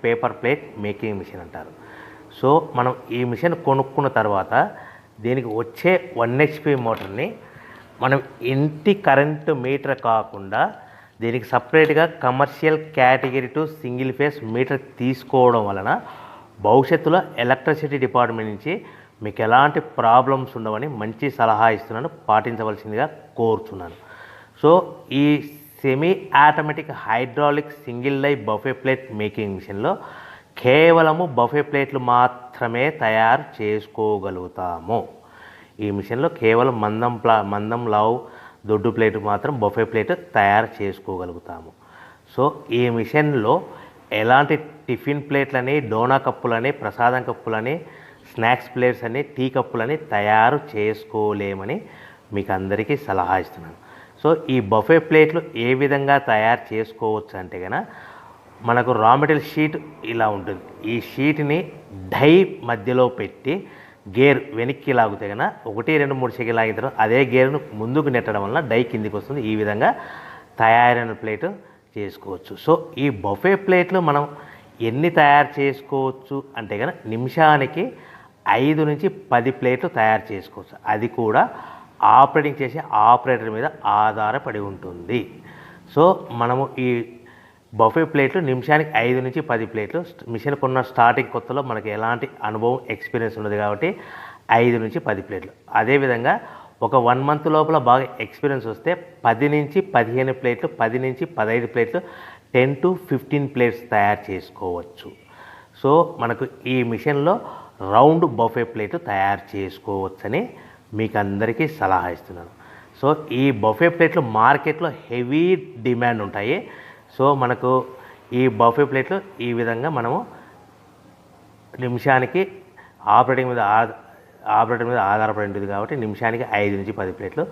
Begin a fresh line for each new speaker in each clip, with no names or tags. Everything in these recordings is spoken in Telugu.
పేపర్ ప్లేట్ మేకింగ్ మిషన్ అంటారు. సో మనం ఈ మిషన్ కొనుక్కున్న తర్వాత దీనికి వచ్చే 1 HP మోటార్ని మనం ఇంటి కరెంటు మీటర్ కాకుండా దీనికి సపరేట్గా commercial category to single phase metre తీసుకోవడం వలన భవిష్యత్తులో ఎలక్ట్రిసిటీ డిపార్ట్మెంట్ నుంచి మీకు ఎలాంటి ప్రాబ్లమ్స్ ఉండవని మంచి సలహా ఇస్తున్నాను, పాటించవలసిందిగా కోరుతున్నాను. సో ఈ సెమీ ఆటోమేటిక్ హైడ్రాలిక్ సింగిల్ లై బఫే ప్లేట్ మేకింగ్ మిషన్లో కేవలము బఫే ప్లేట్లు మాత్రమే తయారు చేసుకోగలుగుతాము. ఈ మిషన్లో కేవలం మందం లావు దొడ్డు ప్లేట్ మాత్రం బఫే ప్లేట్ తయారు చేసుకోగలుగుతాము. సో ఈ మిషన్లో ఎలాంటి టిఫిన్ ప్లేట్లని, డోనా కప్పులని, ప్రసాదం కప్పులని, స్నాక్స్ ప్లేట్స్ అని, టీ కప్పులని తయారు చేసుకోలేమని మీకు అందరికీ సలహా ఇస్తున్నాను. సో ఈ బఫే ప్లేట్లు ఏ విధంగా తయారు చేసుకోవచ్చు అంటే కనుక మనకు రా మెటీరియల్ షీట్ ఇలా ఉంటుంది. ఈ షీట్ని డై మధ్యలో పెట్టి గేర్ వెనక్కి లాగితే కనుక 1, 2, 3 సెకండ్లు లాగిన తర్వాత అదే గేర్ను ముందుకు నెట్టడం వలన డై కిందికి వస్తుంది. ఈ విధంగా తయారైన ప్లేటు చేసుకోవచ్చు. సో ఈ బఫే ప్లేట్లు మనం ఎన్ని తయారు చేసుకోవచ్చు అంటే కనుక నిమిషానికి 5 నుంచి 10 ప్లేట్లు తయారు చేసుకోవచ్చు. అది కూడా ఆపరేటింగ్ చేసే ఆపరేటర్ మీద ఆధారపడి ఉంటుంది. సో మనము ఈ బఫే ప్లేట్లు నిమిషానికి 5 నుంచి 10 ప్లేట్లు మిషన్ కొన్న స్టార్టింగ్ కొత్తలో మనకి ఎలాంటి అనుభవం ఎక్స్పీరియన్స్ ఉండదు కాబట్టి 5 నుంచి 10 ప్లేట్లు. అదేవిధంగా ఒక 1 మంత్ లోపల బాగా ఎక్స్పీరియన్స్ వస్తే 10 నుంచి 15 ప్లేట్లు, 10 నుంచి 15 ప్లేట్లు, 10 to 15 ప్లేట్స్ తయారు చేసుకోవచ్చు. సో మనకు ఈ మిషన్లో రౌండ్ బఫే ప్లేట్ తయారు చేసుకోవచ్చని మీకు అందరికీ సలహా ఇస్తున్నాను. సో ఈ బఫే ప్లేట్లు మార్కెట్లో హెవీ డిమాండ్ ఉంటాయి. సో మనకు ఈ బఫే ప్లేట్లు ఈ విధంగా మనము నిమిషానికి ఆపరేటర్ మీద ఆధారపడి ఉంటుంది కాబట్టి నిమిషానికి 5 నుంచి 10 ప్లేట్లు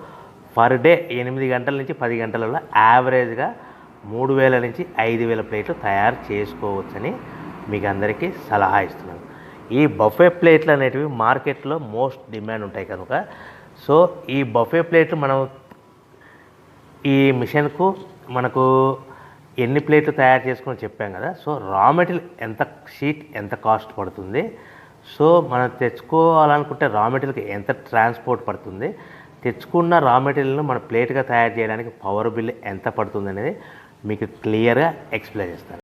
పర్ డే 8 గంటల నుంచి 10 గంటలలో యావరేజ్గా 3000 నుంచి 5000 ప్లేట్లు తయారు చేసుకోవచ్చని మీకు అందరికీ సలహా ఇస్తున్నాను. ఈ బఫే ప్లేట్లు అనేటివి మార్కెట్లో మోస్ట్ డిమాండ్ ఉంటాయి కనుక సో ఈ బఫే ప్లేట్లు మనం ఈ మిషన్కు మనకు ఎన్ని ప్లేట్లు తయారు చేసుకుని చెప్పాం కదా. సో రా మెటీరియల్ ఎంత కాస్ట్ పడుతుంది, సో మనం తెచ్చుకోవాలనుకుంటే రా మెటీరియల్కి ఎంత ట్రాన్స్పోర్ట్ పడుతుంది, తెచ్చుకున్న రా మెటీరియల్ను మన ప్లేట్గా తయారు చేయడానికి పవర్ బిల్ ఎంత పడుతుంది అనేది మీకు క్లియర్గా ఎక్స్ప్లెయిన్ చేస్తాను.